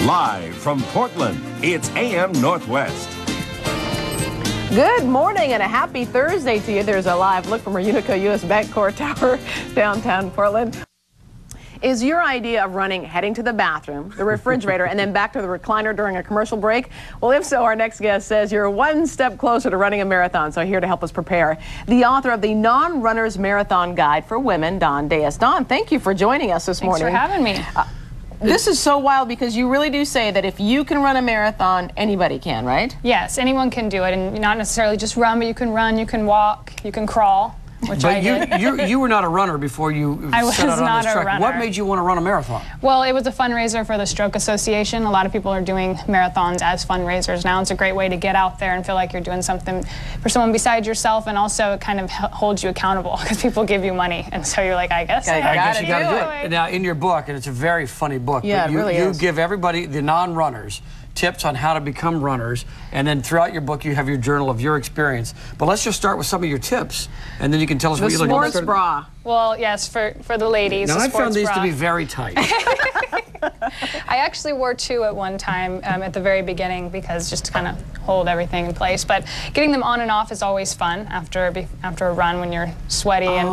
Live from Portland, it's AM Northwest. Good morning and a happy Thursday to you. There's a live look from our Unico U.S. Bancorp Tower, downtown Portland. Is your idea of running heading to the bathroom, the refrigerator, and then back to the recliner during a commercial break? Well, if so, our next guest says you're one step closer to running a marathon. So here to help us prepare, the author of the Non-Runner's Marathon Guide for Women, Dais. Dawn, thank you for joining us this morning. Thanks for having me. This is so wild because you really do say that if you can run a marathon, anybody can, right? Yes, anyone can do it, and not necessarily just run, but you can run, you can walk, you can crawl. Which I did. You were not a runner before you set out on this track. What made you want to run a marathon? Well, it was a fundraiser for the Stroke Association. A lot of people are doing marathons as fundraisers now. It's a great way to get out there and feel like you're doing something for someone besides yourself, and also it kind of holds you accountable because people give you money, and so you're like, I guess you got to do it. Now, in your book, and it's a very funny book, yeah, but you give everybody, the non-runners, tips on how to become runners, and then throughout your book you have your journal of your experience. But let's just start with some of your tips, and then you can tell us what you look like. The sports bra. Well, yes, for the ladies. Now, the I found these bra. to be very tight. I actually wore two at one time at the very beginning because just to kind of hold everything in place. But getting them on and off is always fun after a run when you're sweaty and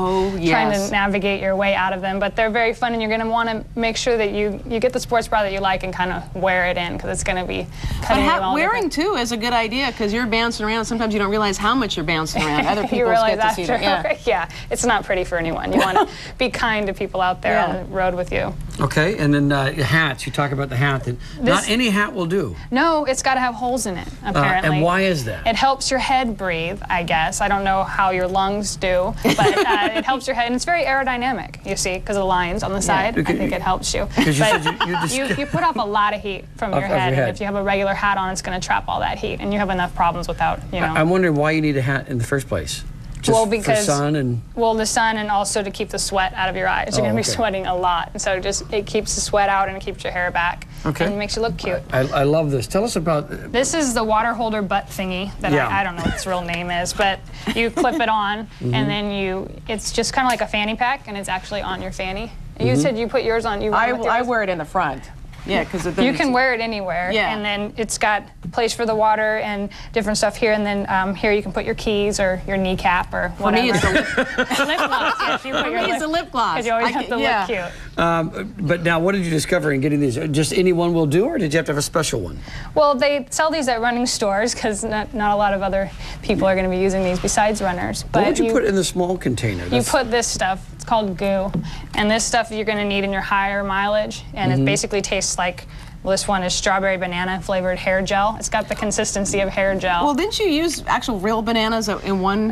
trying to navigate your way out of them. But they're very fun, and you're going to want to make sure that you get the sports bra that you like and kind of wear it in because it's going to be cutting you all wearing too is a good idea because you're bouncing around. Sometimes you don't realize how much you're bouncing around. Other people get to see that. Yeah, it's not pretty for anyone. You want to be kind to people out there on the road with you. Okay, and then hats. You talk about the hat. Not any hat will do. No, it's got to have holes in it, apparently. And why is that? It helps your head breathe, I guess. I don't know how your lungs do, but it helps your head, and it's very aerodynamic, you see, because of the lines on the side. I think it helps you. But you put off a lot of heat from your head, and if you have a regular hat on, it's going to trap all that heat, and you have enough problems without, you know. I'm wondering why you need a hat in the first place. Just because for sun and the sun, and also to keep the sweat out of your eyes. You're going to be sweating a lot, and so it keeps the sweat out and it keeps your hair back. Okay. And it makes you look cute. I love this. Tell us about this. Is the water holder butt thingy that I don't know what its real name is, but you clip it on, and then it's just kind of like a fanny pack, and it's actually on your fanny. You said you put yours on. I wear it in the front. Yeah, because you can wear it anywhere, and then it's got a place for the water and different stuff here, and then here you can put your keys or your kneecap or whatever. For me, it's a lip gloss. Yes, you put it's a lip gloss. Because you always have to look cute. But now, what did you discover in getting these? Just anyone will do, or did you have to have a special one? Well, they sell these at running stores because not a lot of other people are going to be using these besides runners. But what would you put in the small container? You put this stuff. It's called goo, and this stuff you're going to need in your higher mileage, and it basically tastes like, well, this one is strawberry banana flavored hair gel. It's got the consistency of hair gel. Well, didn't you use actual real bananas in one?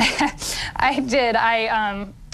I did.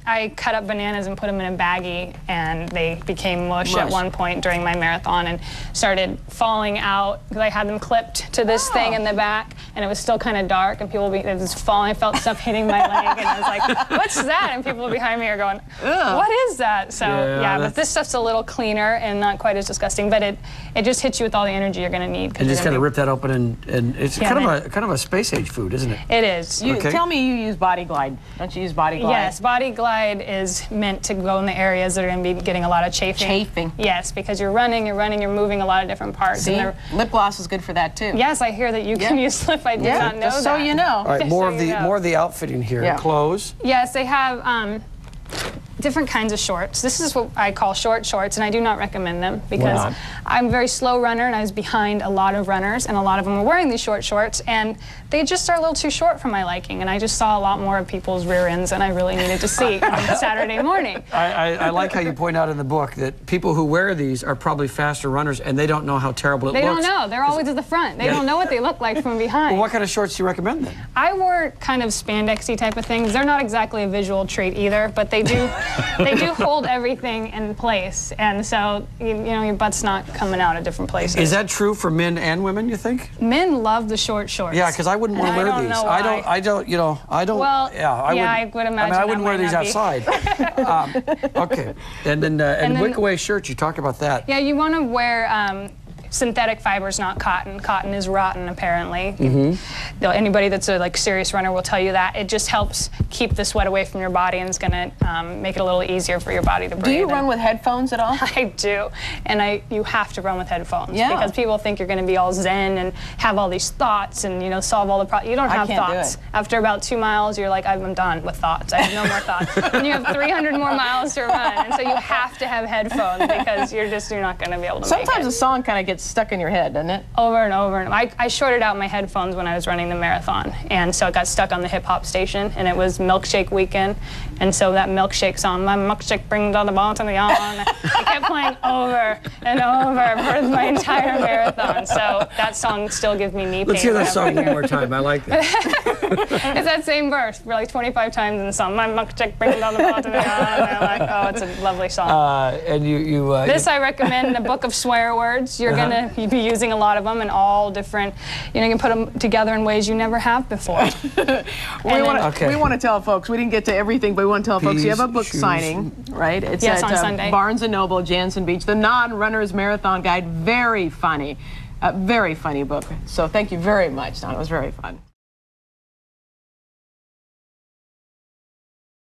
I cut up bananas and put them in a baggie, and they became mush at one point during my marathon and started falling out because I had them clipped to this thing in the back, and it was still kind of dark, and people it was falling. I felt stuff hitting my leg, and I was like, "What's that?" And people behind me are going, "What is that?" So but this stuff's a little cleaner and not quite as disgusting, but it just hits you with all the energy you're going to need. And just kind of rip that open, and it's kind of a space age food, isn't it? It is. Tell me you use Body Glide. Don't you use Body Glide? Yes, Body Glide is meant to go in the areas that are going to be getting a lot of chafing. Chafing. Yes, because you're running, you're moving a lot of different parts. See, lip gloss is good for that too. Yes, I hear that you can use lip. I did not know that. So you know. All right, more of the outfitting here. Clothes. Yes, they have different kinds of shorts. This is what I call short shorts, and I do not recommend them because I'm a very slow runner, and I was behind a lot of runners, and a lot of them were wearing these short shorts, and they just are a little too short for my liking, and I just saw a lot more of people's rear ends than I really needed to see on Saturday morning. I like how you point out in the book that people who wear these are probably faster runners, and they don't know how terrible it looks. They don't know. They're always at the front. They don't know what they look like from behind. Well, what kind of shorts do you recommend then? I wore kind of spandexy type of things. They're not exactly a visual treat either, but they do hold everything in place, and so you know your butt's not coming out at different places. Is that true for men and women, you think? Men love the short shorts. Yeah, because I wouldn't want to wear these. I don't. Well, I would imagine. I mean, I wouldn't wear these outside. Okay, and then wick away shirts. You talked about that. Yeah, you want to wear synthetic fiber is not cotton. Cotton is rotten, apparently. Anybody that's a serious runner will tell you that. It just helps keep the sweat away from your body, and it's going to make it a little easier for your body to breathe. Do you run with headphones at all? I do, and you have to run with headphones Yeah. because people think you're going to be all zen and have all these thoughts and solve all the problems. You don't have thoughts. After about 2 miles, you're like, I'm done with thoughts. I have no more thoughts. And you have 300 more miles to run, and so you have to have headphones because you're not going to be able to make it. Sometimes a song kind of gets stuck in your head, doesn't it? Over and over. And I shorted out my headphones when I was running the marathon, and so it got stuck on the hip-hop station, and it was milkshake weekend, and so that milkshake song, my milkshake brings all the ball to the yawn, I kept playing over and over for my entire marathon, so that song still gives me knee pain. Let's hear that song one more time. I like that. It's that same verse, for like 25 times in the song. My milkshake brings all the ball to the yawn, and I'm like, oh, it's a lovely song. And this I recommend, a book of swear words. You're gonna be using a lot of them, and all different. You can put them together in ways you never have before. We want to tell folks, we didn't get to everything, but we want to tell folks you have a book signing, right? It's yes, at on Sunday. Barnes & Noble, Jansen Beach. The Non-Runner's Marathon Guide, very funny. Very funny book. So thank you very much, Don. It was very fun.